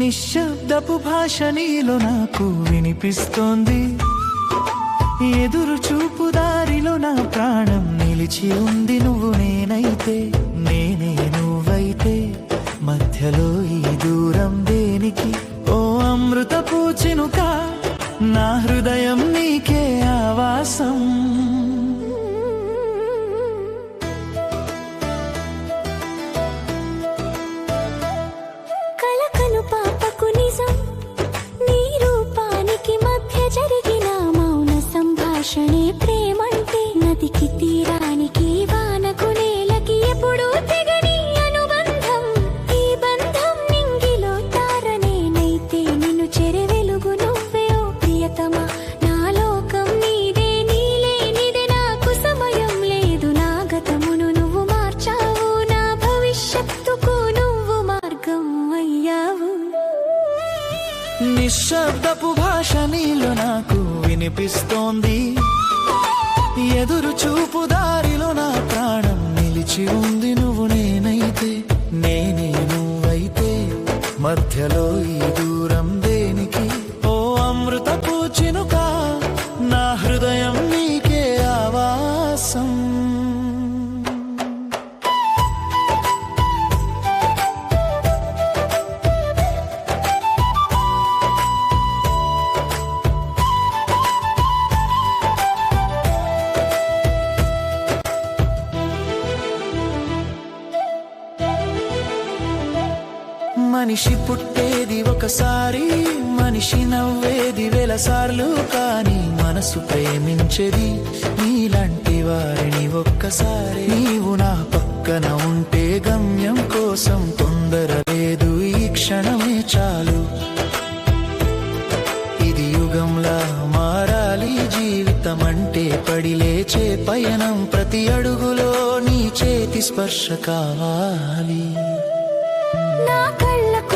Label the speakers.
Speaker 1: నిశ్శబ్దపు భాష నీలో నాకు వినిపిస్తోంది, ఎదురు చూపు దారిలో నా ప్రాణం నిలిచి ఉంది. నువ్వు నేనైతే, నేనే నువ్వైతే, మధ్యలో ఈ దూరం దేనికి? ఓ అమృతపు చినుక, నా హృదయం నీకే ఆవాసం.
Speaker 2: కలకలు పాపకు నిజం, నీ రూపానికి మధ్య జరిగిన మౌన సంభాషణే ప్రేమంటే. నదికి తీరానికి వానకు నేలకి ఎప్పుడూ తెగని అనుబంధం. ఈ బంధం నింగిలో తారనేనైతే, నిన్ను చెరి వెలుగు నువ్వే ఓ ప్రియతమా. నా లోకం నీదే, నీలేనిదే నాకు సమయం లేదు. నా గతమును నువ్వు మార్చావు, నా భవిష్యత్తుకు నువ్వు మార్గం అయ్యావు.
Speaker 1: నిశ్శబ్దపు భాష నీలో నాకు వినిపిస్తోంది, ఎదురు చూపు దారిలో నా ప్రాణం నిలిచి ఉంది. నువ్వు నేనైతే, నేనే నువ్వైతే, మధ్యలో ఈ దూరం దేనికి? ఓ అమృతపు చినుక, నా హృదయం నీకే ఆవాసం. మనిషి పుట్టేది ఒకసారి, మనిషి నవ్వేది వేలసార్లు, కానీ మనసు ప్రేమించేది నీలాంటి వారిని ఒక్కసారి. నీవు నా పక్కన ఉంటే గమ్యం కోసం తొందర లేదు, ఈ క్షణమే చాలు. ఇది యుగంలా మారాలి, జీవితం అంటే పడి లేచే పయనం. ప్రతి అడుగులో నీ చేతి స్పర్శ కావాలి.
Speaker 2: నా కళ్ళకు